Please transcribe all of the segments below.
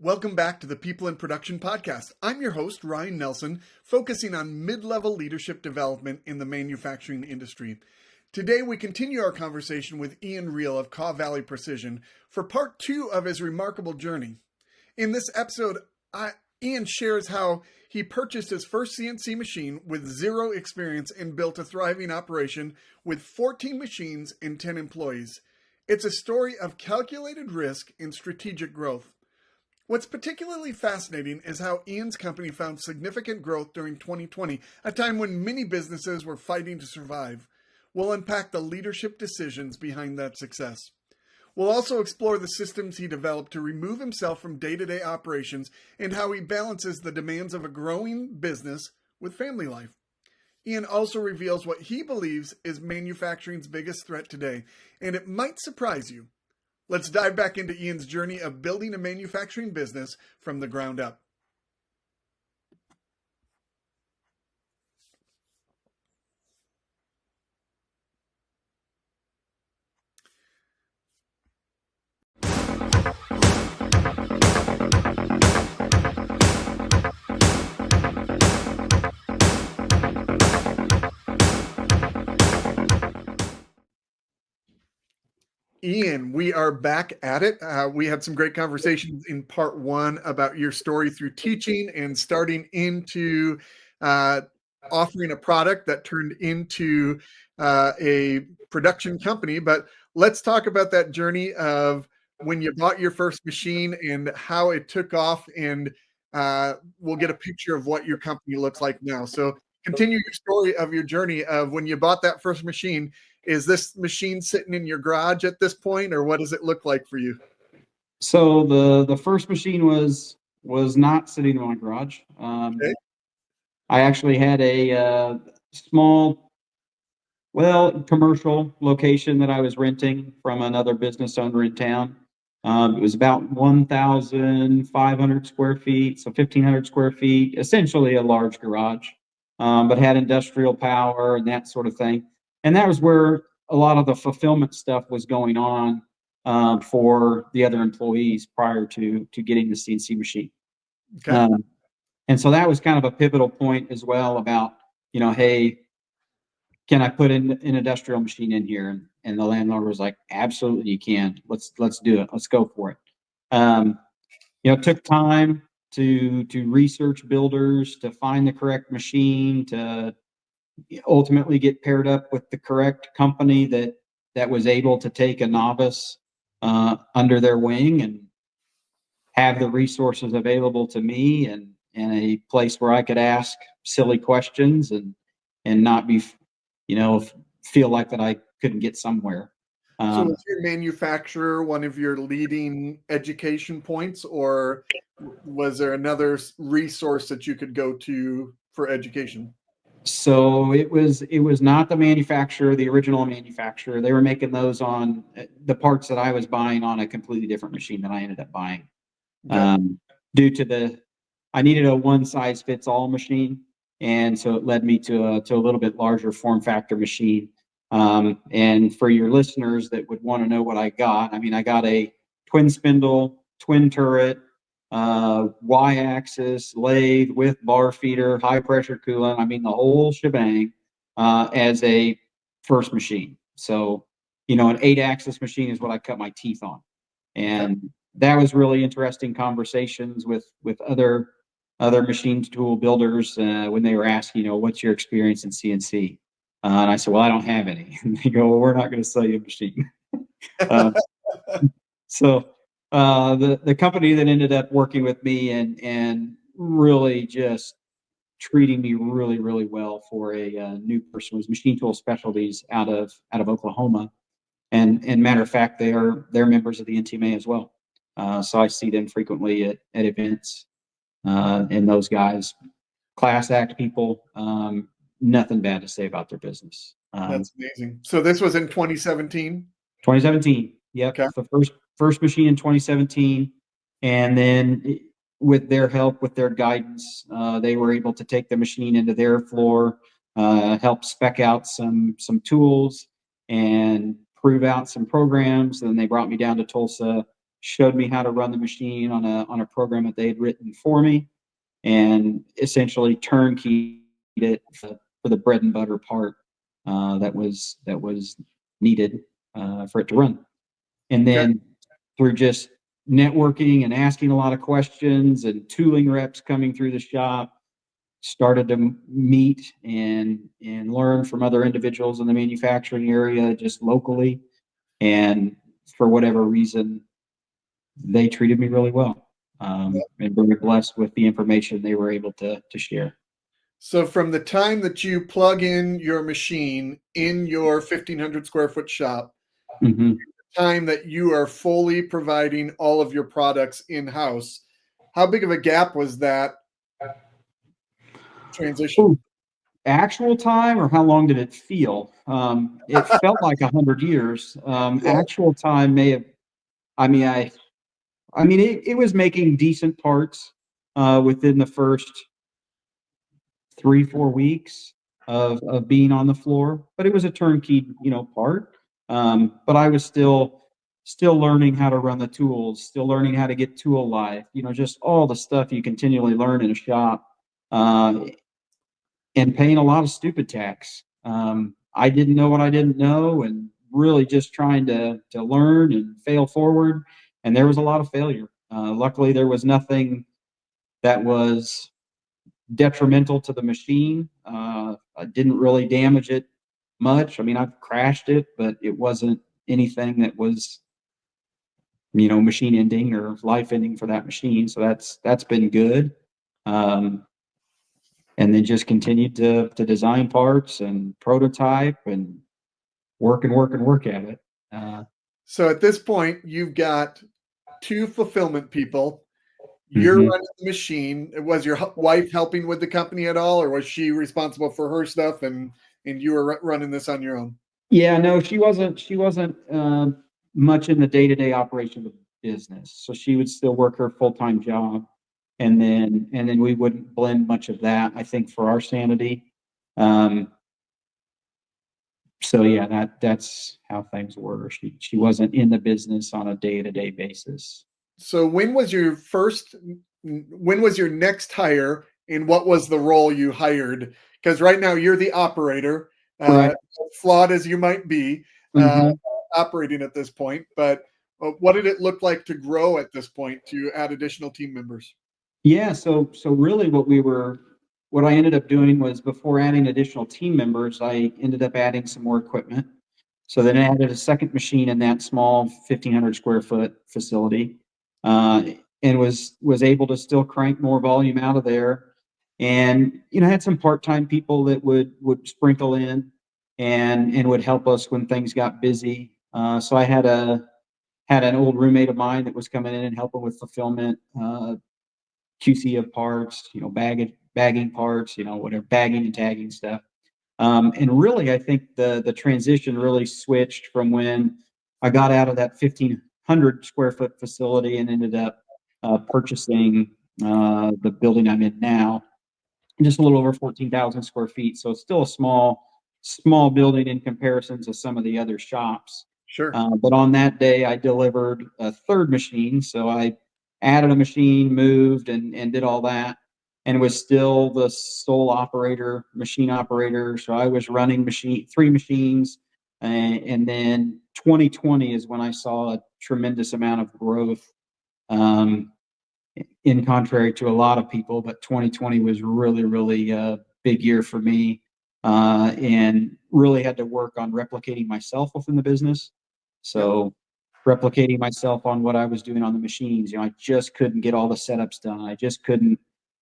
Welcome back to the People in Production podcast. I'm your host, Ryan Nelson, focusing on mid-level leadership development in the manufacturing industry. Today, we continue our conversation with Ian Reel of Kaw Valley Precision for part 2 of his remarkable journey. In this episode, Ian shares how he purchased his first CNC machine with zero experience and built a thriving operation with 14 machines and 10 employees. It's a story of calculated risk and strategic growth. What's particularly fascinating is how Ian's company found significant growth during 2020, a time when many businesses were fighting to survive. We'll unpack the leadership decisions behind that success. We'll also explore the systems he developed to remove himself from day-to-day operations and how he balances the demands of a growing business with family life. Ian also reveals what he believes is manufacturing's biggest threat today, and it might surprise you. Let's dive back into Ian's journey of building a manufacturing business from the ground up. Ian, we are back at it. We had some great conversations in part 1 about your story through teaching and starting into offering a product that turned into a production company. But let's talk about that journey of when you bought your first machine and how it took off, and we'll get a picture of what your company looks like now. So continue your story of your journey of when you bought that first machine. Is this machine sitting in your garage at this point, or what does it look like for you? So the first machine was not sitting in my garage. Okay. I actually had a small, commercial location that I was renting from another business owner in town. It was about 1,500 square feet, so 1,500 square feet, essentially a large garage, but had industrial power and that sort of thing. And that was where a lot of the fulfillment stuff was going on for the other employees prior to getting the CNC machine. Okay. And so that was kind of a pivotal point as well about, hey, can I put an industrial machine in here? And the landlord was like, absolutely, you can. Let's do it. Let's go for it. It took time to research builders, to find the correct machine, to ultimately get paired up with the correct company that was able to take a novice under their wing and have the resources available to me and a place where I could ask silly questions and not be, feel like that I couldn't get somewhere. So was your manufacturer one of your leading education points, or was there another resource that you could go to for education? So it was not the manufacturer, the original manufacturer. They were making those on the parts that I was buying on a completely different machine that I ended up buying. Okay. Due to I needed a one size fits all machine, and so it led me to a little bit larger form factor machine. And for your listeners that would want to know what I got, I got a twin spindle, twin turret, Y-axis lathe with bar feeder, high pressure coolant. The whole shebang as a first machine. So, an 8-axis machine is what I cut my teeth on, and that was really interesting conversations with other machine tool builders when they were asking, what's your experience in CNC? And I said, well, I don't have any. And they go, well, we're not going to sell you a machine. So the company that ended up working with me and really just treating me really, really well for a new person was Machine Tool Specialties out of Oklahoma. And matter of fact, they're members of the NTMA as well. So I see them frequently at events. And those guys, class act people, nothing bad to say about their business. That's amazing. So this was in 2017? 2017. Yep. Okay. The first machine in 2017. And then with their help, with their guidance, they were able to take the machine into their floor, help spec out some tools and prove out some programs. And then they brought me down to Tulsa showed me how to run the machine on a program that they had written for me, and essentially turnkeyed it for the bread and butter part that was needed for it to run. And Okay. then through just networking and asking a lot of questions and tooling reps coming through the shop, started to meet and learn from other individuals in the manufacturing area just locally. And for whatever reason, they treated me really well. And very blessed with the information they were able to share. So from the time that you plug in your machine in your 1,500 square foot shop, Mm-hmm. time that you are fully providing all of your products in-house, how big of a gap was that transition? Ooh, actual time, or how long did it feel? It felt like 100 years. Yeah. Actual time may have. I mean, it was making decent parts within the first 3-4 weeks of being on the floor, but it was a turnkey, part. But I was still learning how to run the tools, still learning how to get tool life, just all the stuff you continually learn in a shop, uh, and paying a lot of stupid tax. I didn't know what I didn't know, and really just trying to learn and fail forward. And there was a lot of failure. Luckily, there was nothing that was detrimental to the machine. I didn't really damage it much. I mean, I've crashed it, but it wasn't anything that was, machine ending or life ending for that machine. So that's been good. Um, and then just continued to design parts and prototype and work and work and work at it. Uh, So at this point, you've got two fulfillment people. You're mhm. running the machine. Was your wife helping with the company at all, or was she responsible for her stuff and you were running this on your own? Yeah, no, she wasn't. She wasn't much in the day-to-day operation of the business, so she would still work her full-time job, and then we wouldn't blend much of that. I think for our sanity. Um, so yeah, that's how things were. She wasn't in the business on a day-to-day basis. So when was your next hire and what was the role you hired? Because right now you're the operator, Right. flawed as you might be, uh, Hmm. operating at this point, but what did it look like to grow at this point to add additional team members? Yeah. So really, what I ended up doing was, before adding additional team members, I ended up adding some more equipment. So then I added a second machine in that small 1,500 square foot facility, uh, and was able to still crank more volume out of there. And had some part time people that would sprinkle in and would help us when things got busy. So I had an old roommate of mine that was coming in and helping with fulfillment, QC of parts, bagging parts, whatever, bagging and tagging stuff. And really, I think the transition really switched from when I got out of that 1,500 square foot facility and ended up purchasing the building I'm in now, just a little over 14,000 square feet. So it's still a small building in comparison to some of the other shops. Sure. But on that day, I delivered a third machine. So I added a machine, moved, and did all that, and was still the sole operator, machine operator. So I was running three machines. And then 2020 is when I saw a tremendous amount of growth. Um, in contrary to a lot of people, but 2020 was really, really a big year for me, and really had to work on replicating myself within the business. Yep. So, replicating myself on what I was doing on the machines. I just couldn't get all the setups done. I just couldn't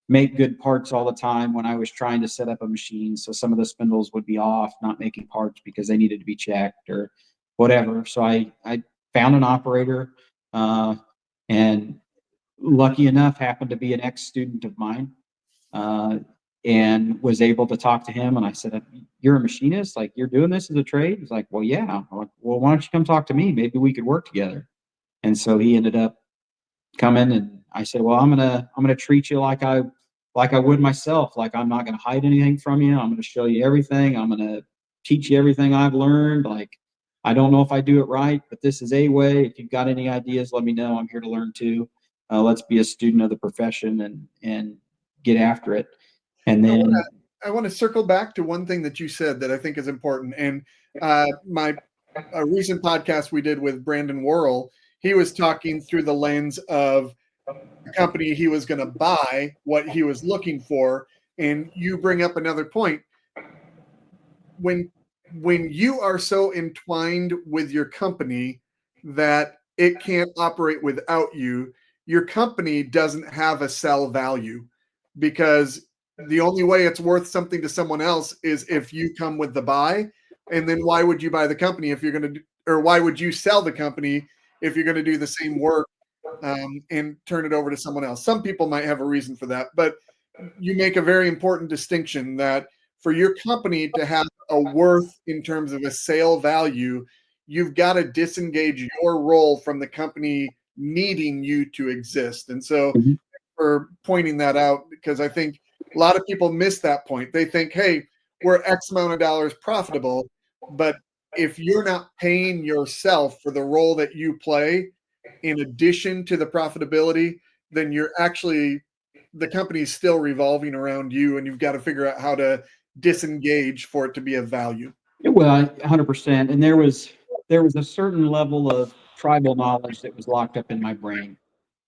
make good parts all the time when I was trying to set up a machine. So some of the spindles would be off, not making parts because they needed to be checked or whatever. So I found an operator, and lucky enough happened to be an ex-student of mine, uh, and was able to talk to him. And I said, "You're a machinist? Like, you're doing this as a trade?" He's like, "Well, yeah." I'm like, "Well, why don't you come talk to me? Maybe we could work together." And so he ended up coming, and I said, "Well, I'm gonna treat you like I would myself. Like, I'm not gonna hide anything from you. I'm gonna show you everything. I'm gonna teach you everything I've learned. Like, I don't know if I do it right, but this is a way. If you've got any ideas, let me know. I'm here to learn too. Let's be a student of the profession and get after it. And then I want to circle back to one thing that you said that I think is important. And my a recent podcast we did with Brandon Worrell, he was talking through the lens of the company he was going to buy, what he was looking for. And you bring up another point. When you are so entwined with your company that it can't operate without you, your company doesn't have a sell value, because the only way it's worth something to someone else is if you come with the buy. And then why would you buy the company if you're going to, or why would you sell the company if you're going to do the same work and turn it over to someone else? Some people might have a reason for that, but you make a very important distinction that for your company to have a worth in terms of a sale value, you've got to disengage your role from the company needing you to exist. And so for pointing that out, because I think a lot of people miss that point. They think, hey, we're X amount of dollars profitable, but if you're not paying yourself for the role that you play in addition to the profitability, then you're actually, the company's still revolving around you, and you've got to figure out how to disengage for it to be of value. well, 100%. And there was a certain level of tribal knowledge that was locked up in my brain.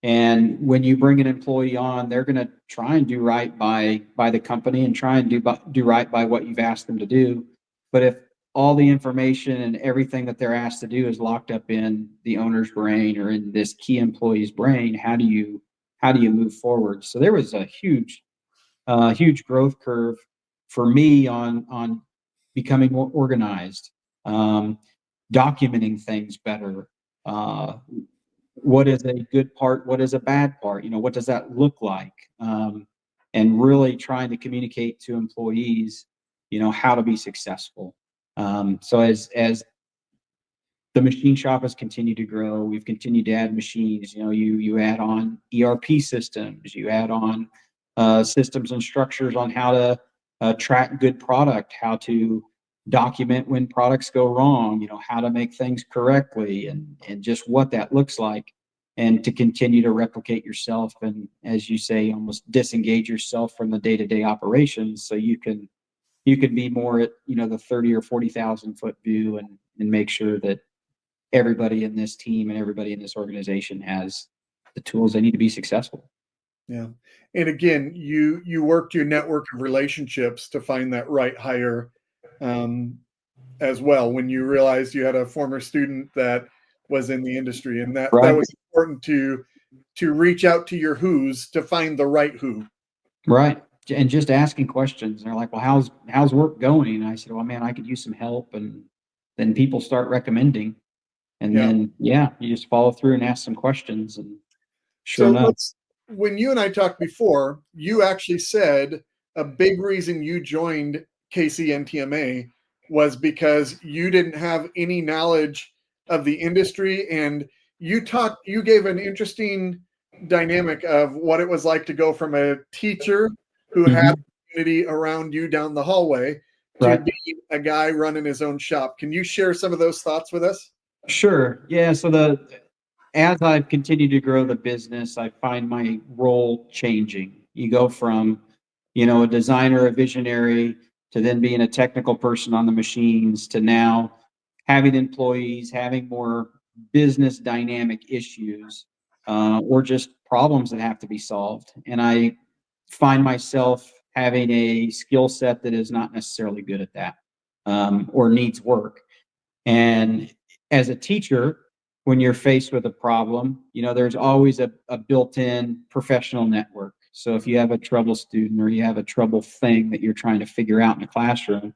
And when you bring an employee on, they're going to try and do right by the company and try and do right by what you've asked them to do. But if all the information and everything that they're asked to do is locked up in the owner's brain or in this key employee's brain, how do you move forward? So there was a huge growth curve for me on becoming more organized, documenting things better. What is a good part? What is a bad part? What does that look like? And really trying to communicate to employees, how to be successful. So as the machine shop has continued to grow, we've continued to add machines. You add on ERP systems, you add on systems and structures on how to track good product, how to document when products go wrong, how to make things correctly, and just what that looks like, and to continue to replicate yourself and, as you say, almost disengage yourself from the day-to-day operations, so you can be more at the 30 or 40,000 foot view, and make sure that everybody in this team and everybody in this organization has the tools they need to be successful. Yeah. And again, you worked your network of relationships to find that right hire as well, when you realized you had a former student that was in the industry, and that Right. was important to reach out to your who's to find the right who. Right. And just asking questions. They're like, well, how's work going? And I said, well, man, I could use some help. And then people start recommending. And then, you just follow through and ask some questions. And sure So enough. when you and I talked before, you actually said a big reason you joined NTMA was because you didn't have any knowledge of the industry, and you gave an interesting dynamic of what it was like to go from a teacher who had a community around you down the hallway to being a guy running his own shop. Can you share some of those thoughts with us? Sure. Yeah. So as I've continued to grow the business, I find my role changing. You go from, a designer, a visionary, to then being a technical person on the machines, to now having employees, having more business dynamic issues, or just problems that have to be solved. And I find myself having a skill set that is not necessarily good at that, or needs work. And as a teacher, when you're faced with a problem, there's always a built-in professional network. So if you have a trouble student or you have a trouble thing that you're trying to figure out in a classroom,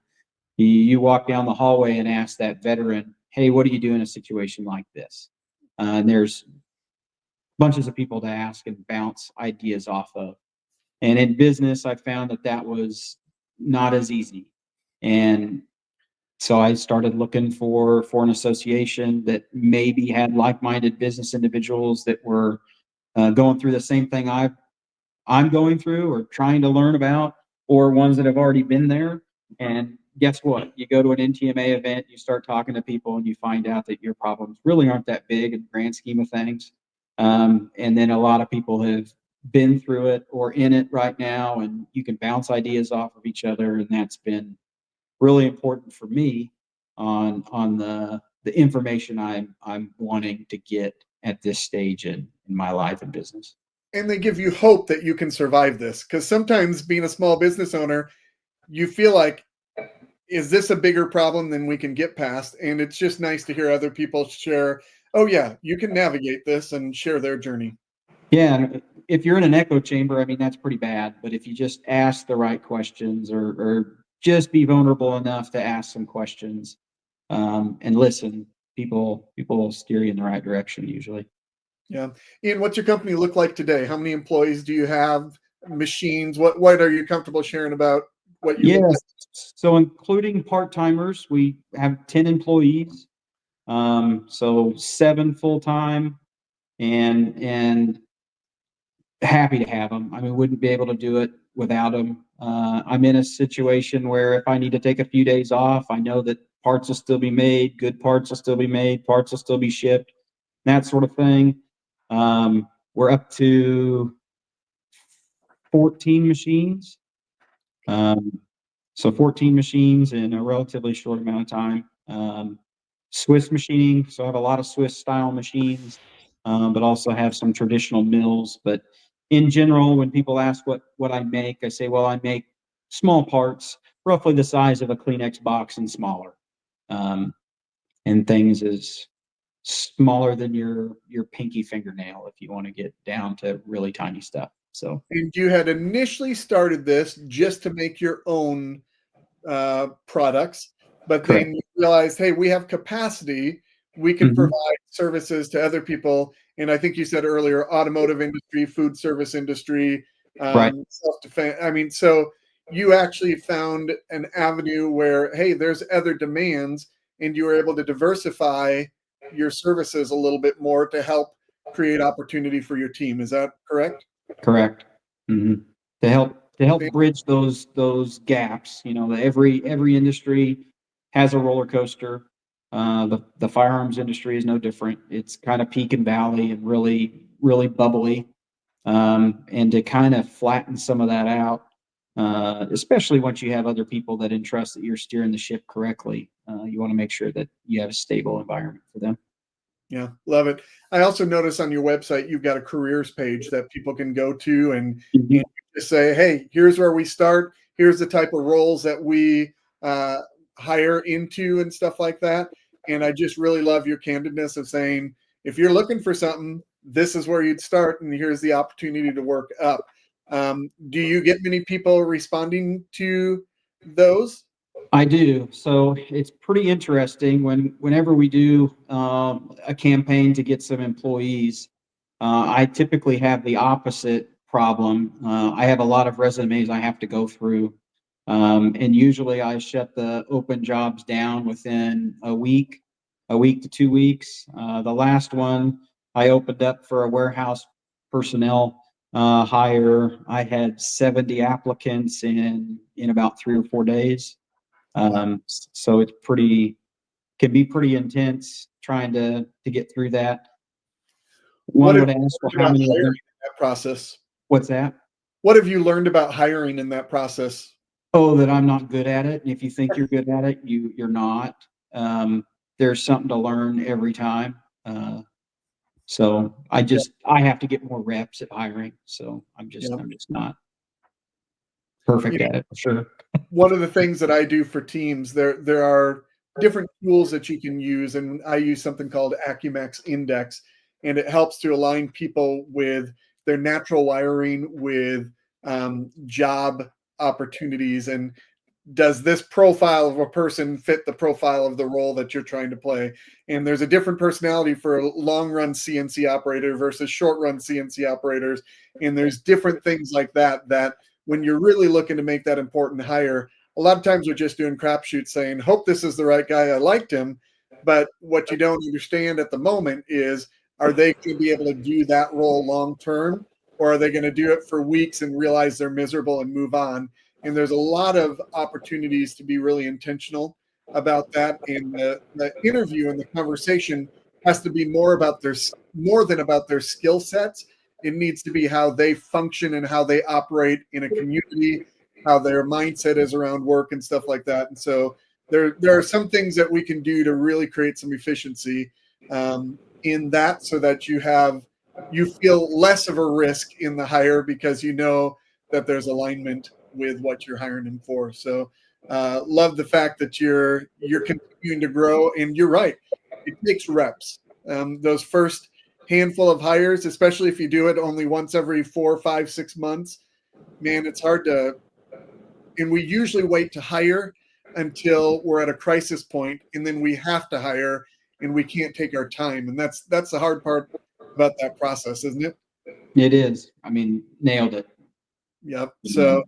you walk down the hallway and ask that veteran, hey, what do you do in a situation like this? And there's bunches of people to ask and bounce ideas off of. And in business, I found that was not as easy. And so I started looking for an association that maybe had like-minded business individuals that were going through the same thing I'm going through or trying to learn about, or ones that have already been there and guess what? You go to an NTMA event, you start talking to people, and you find out that your problems really aren't that big in the grand scheme of things. And then a lot of people have been through it or in it right now, and you can bounce ideas off of each other. And that's been really important for me on the information I'm wanting to get at this stage in my life and business. And they give you hope that you can survive this, because sometimes being a small business owner, you feel like, is this a bigger problem than we can get past? And it's just nice to hear other people share, oh yeah, you can navigate this, and share their journey. Yeah, if you're in an echo chamber, I mean, that's pretty bad. But if you just ask the right questions, or just be vulnerable enough to ask some questions, and listen, people will steer you in the right direction usually. Yeah. Ian, what's your company look like today? How many employees do you have? Machines? What are you comfortable sharing about what you look Yes. like? So including part-timers, we have 10 employees. So 7 full-time, and happy to have them. I mean, wouldn't be able to do it without them. I'm in a situation where if I need to take a few days off, I know that parts will still be made, good parts will still be made, parts will still be shipped, that sort of thing. We're up to 14 machines. So 14 machines in a relatively short amount of time. Swiss machining, so I have a lot of Swiss style machines, but also have some traditional mills. But in general, when people ask what I make, I say, well, I make small parts, roughly the size of a Kleenex box and smaller, and things as smaller than your pinky fingernail if you want to get down to really tiny stuff. So And you had initially started this just to make your own products, but correct. then you realized, hey, we have capacity. We can Hmm. provide services to other people. And I think you said earlier, automotive industry, food service industry, Right. self-defense. I mean, so you actually found an avenue where, hey, there's other demands, and you were able to diversify your services a little bit more to help create opportunity for your team. Is that correct? Correct. Hmm. To help bridge those gaps. Every industry has a roller coaster. The firearms industry is no different. It's kind of peak and valley and really bubbly. And to kind of flatten some of that out, especially once you have other people that entrust that you're steering the ship correctly, you want to make sure that you have a stable environment for them. Yeah, love it. I also notice on your website you've got a careers page that people can go to, and Mhm. just say, "Hey, here's where we start. Here's the type of roles that we uh, hire into and stuff like that." And I just really love your candidness of saying, if you're looking for something, this is where you'd start, and here's the opportunity to work up. Do you get many people responding to those? I do. So it's pretty interesting whenever we do a campaign to get some employees. I typically have the opposite problem. I have a lot of resumes I have to go through, and usually I shut the open jobs down within a week to 2 weeks. The last one I opened up for a warehouse personnel hire. I had 70 applicants in about 3 or 4 days. So it's can be pretty intense trying to get through that. What One have would you ask, well, learned how about many of hiring them? in that process? What's that? What have you learned about hiring in that process? Oh, that I'm not good at it. And if you think you're good at it, you're not. Um, there's something to learn every time. So I have to get more reps at hiring. So Yeah. I'm just not You perfect know, at it for sure. one of the things that I do for teams, there are different tools that you can use, and I use something called Acumax Index, and it helps to align people with their natural wiring with job opportunities, and does this profile of a person fit the profile of the role that you're trying to play? And there's a different personality for a long run CNC operator versus short run CNC operators. And there's different things like that, that when you're really looking to make that important hire, a lot of times we're just doing crapshoots saying, hope this is the right guy. I liked him. But what you don't understand at the moment is, are they going to be able to do that role long term? Or are they going to do it for weeks and realize they're miserable and move on? And there's a lot of opportunities to be really intentional about that. And the interview and the conversation has to be more than about their skill sets. It needs to be how they function and how they operate in a community, how their mindset is around work and stuff like that. And so there are some things that we can do to really create some efficiency in that, so that you feel less of a risk in the hire because you know that there's alignment with what you're hiring them for. So love the fact that you're continuing to grow, and you're right. It takes reps. Those first handful of hires, especially if you do it only once every 4, 5, 6 months, man, it's hard to. And we usually wait to hire until we're at a crisis point, and then we have to hire, and we can't take our time. And that's the hard part about that process, isn't it? It is. I mean, nailed it. Yep. So,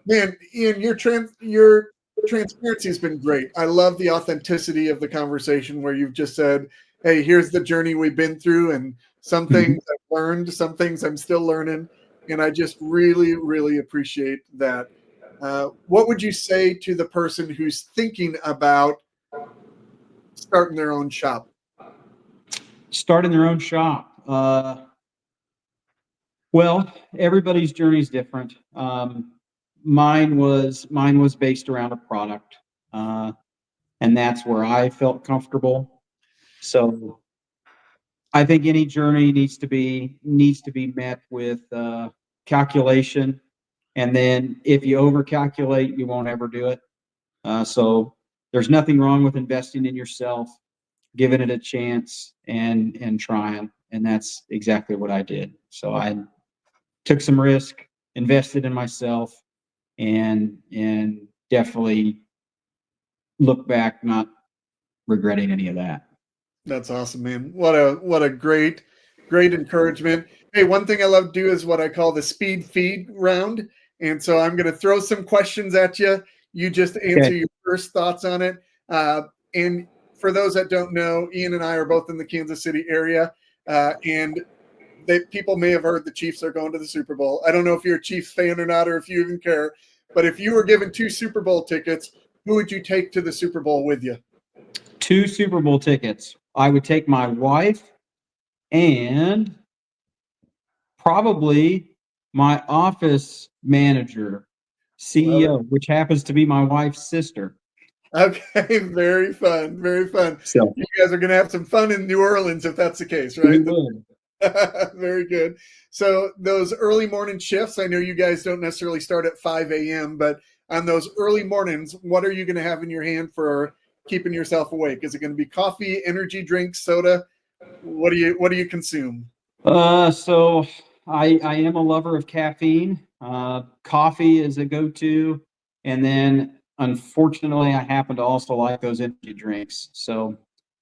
man, Ian, your transparency has been great. I love the authenticity of the conversation where you've just said, "Hey, here's the journey we've been through, and some things I've learned, some things I'm still learning," and I just really, really appreciate that. What would you say to the person who's thinking about starting their own shop? Starting their own shop. Well, everybody's journey is different. Mine was based around a product, and that's where I felt comfortable. So I think any journey needs to be met with calculation, and then if you overcalculate, you won't ever do it. So there's nothing wrong with investing in yourself, giving it a chance, and trying, and that's exactly what I did. So I took some risk, invested in myself, and definitely look back not regretting any of that. That's awesome, man. What a great encouragement. Hey, one thing I love to do is what I call the speed feed round. And so I'm going to throw some questions at you. You just answer Okay. your first thoughts on it. And for those that don't know, Ian and I are both in the Kansas City area. And people may have heard the Chiefs are going to the Super Bowl. I don't know if you're a Chiefs fan or not, or if you even care. But if you were given 2 Super Bowl tickets, who would you take to the Super Bowl with you? 2 Super Bowl tickets. I would take my wife and probably my office manager, CEO, which happens to be my wife's sister. Okay, very fun, very fun. So You guys are going to have some fun in New Orleans if that's the case, right? we would. Very good. So those early morning shifts, I know you guys don't necessarily start at 5 a.m., but on those early mornings, what are you going to have in your hand for keeping yourself awake? Is it going to be coffee, energy drinks, soda? What do you consume? So I am a lover of caffeine. Coffee is a go-to, and then unfortunately, I happen to also like those energy drinks. So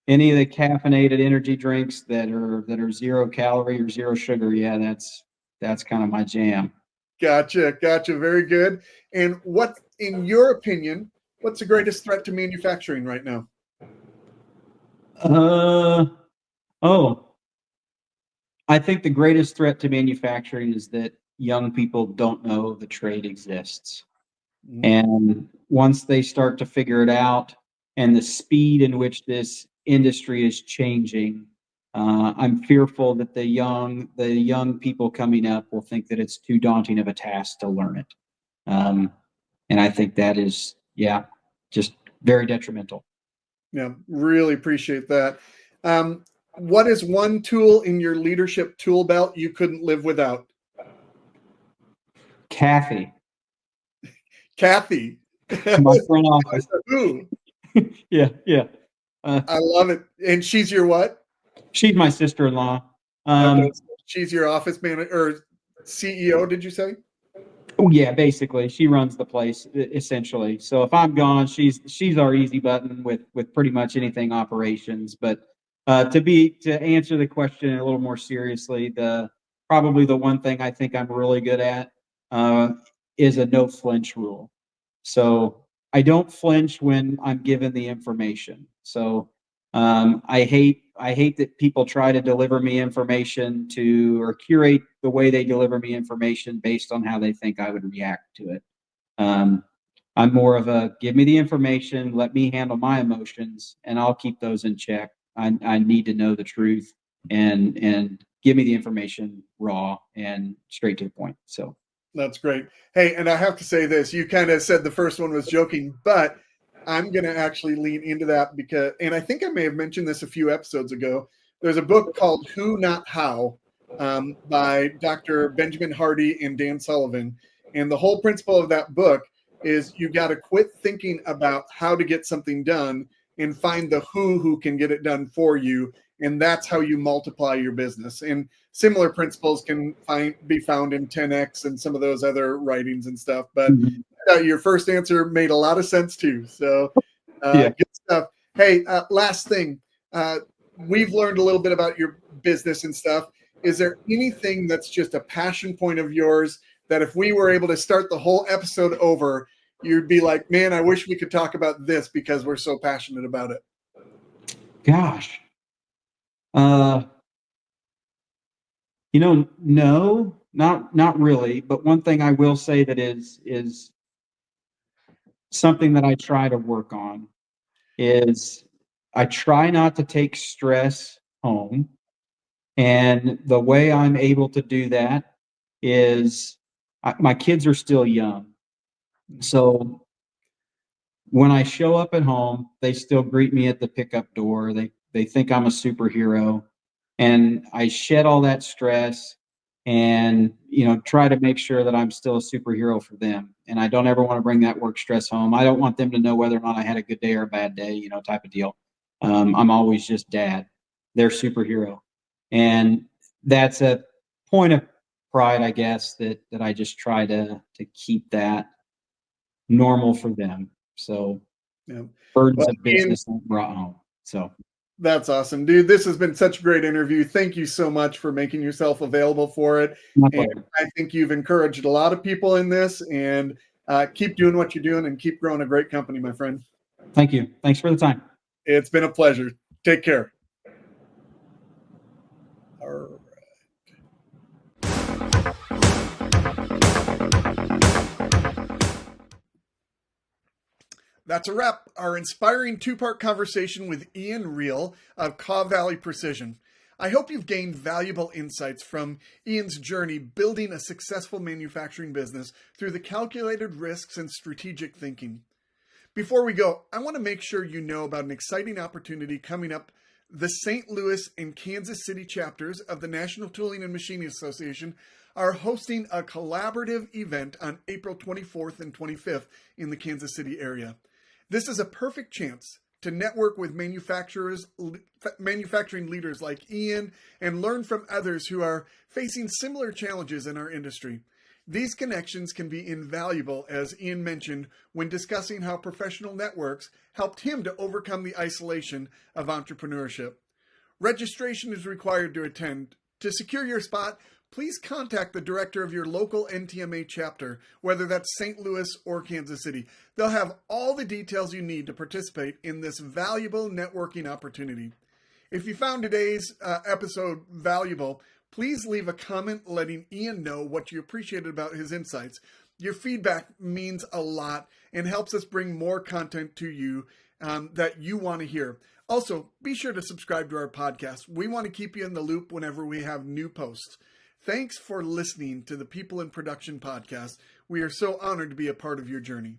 any of the caffeinated energy drinks that are 0 calorie or 0 sugar, yeah, that's kind of my jam. Gotcha. Very good. And what, in your opinion, what's the greatest threat to manufacturing right now? Oh, I think the greatest threat to manufacturing is that young people don't know the trade exists. And once they start to figure it out, and the speed in which this industry is changing, I'm fearful that the young people coming up will think that it's too daunting of a task to learn it. And I think that is, yeah, just very detrimental. Yeah, really appreciate that. What is one tool in your leadership tool belt you couldn't live without? Kathy, Kathy. my front office. Ooh, Yeah. I love it. And she's your what? She's my sister-in-law. Okay, so she's your office manager or CEO, did you say? Oh yeah, basically, she runs the place essentially. So if I'm gone, she's our easy button with pretty much anything operations. But to answer the question a little more seriously, probably the one thing I think I'm really good at uh, is a no flinch rule. So I don't flinch when I'm given the information. So I hate that people try to deliver me information or curate the way they deliver me information based on how they think I would react to it. I'm more of a give me the information, let me handle my emotions, and I'll keep those in check. I need to know the truth and give me the information raw and straight to the point. So That's great. Hey, and I have to say this, you kind of said the first one was joking, but I'm going to actually lean into that because, and I think I may have mentioned this a few episodes ago. There's a book called Who Not How by Dr. Benjamin Hardy and Dan Sullivan. And the whole principle of that book is you got to quit thinking about how to get something done and find the who can get it done for you. And that's how you multiply your business. And similar principles can be found in 10X and some of those other writings and stuff. But your first answer made a lot of sense too. So yeah. good stuff. Hey, last thing. We've learned a little bit about your business and stuff. Is there anything that's just a passion point of yours that if we were able to start the whole episode over, you'd be like, man, I wish we could talk about this because we're so passionate about it? Gosh. No, not really. But one thing I will say that is something that I try to work on is I try not to take stress home. And the way I'm able to do that is my kids are still young. So when I show up at home, they still greet me at the pickup door. They think I'm a superhero. And I shed all that stress and try to make sure that I'm still a superhero for them. And I don't ever want to bring that work stress home. I don't want them to know whether or not I had a good day or a bad day, type of deal. I'm always just dad, their superhero. And that's a point of pride, I guess, that I just try to keep that normal for them. So Yeah. burdens Well, of business brought home. So that's awesome, dude. This has been such a great interview. Thank you so much for making yourself available for it. And I think you've encouraged a lot of people in this, and keep doing what you're doing and keep growing a great company, my friend. Thank you. Thanks for the time. It's been a pleasure. Take care. All right. That's a wrap. Our inspiring two-part conversation with Ian Reel of Kaw Valley Precision. I hope you've gained valuable insights from Ian's journey building a successful manufacturing business through the calculated risks and strategic thinking. Before we go, I want to make sure you know about an exciting opportunity coming up. The St. Louis and Kansas City chapters of the National Tooling and Machining Association are hosting a collaborative event on April 24th and 25th in the Kansas City area. This is a perfect chance to network with manufacturing leaders like Ian and learn from others who are facing similar challenges in our industry. These connections can be invaluable, as Ian mentioned, when discussing how professional networks helped him to overcome the isolation of entrepreneurship. Registration is required to attend. To secure your spot, please contact the director of your local NTMA chapter, whether that's St. Louis or Kansas City. They'll have all the details you need to participate in this valuable networking opportunity. If you found today's episode valuable, please leave a comment letting Ian know what you appreciated about his insights. Your feedback means a lot and helps us bring more content to you that you want to hear. Also, be sure to subscribe to our podcast. We want to keep you in the loop whenever we have new posts. Thanks for listening to the People in Production podcast. We are so honored to be a part of your journey.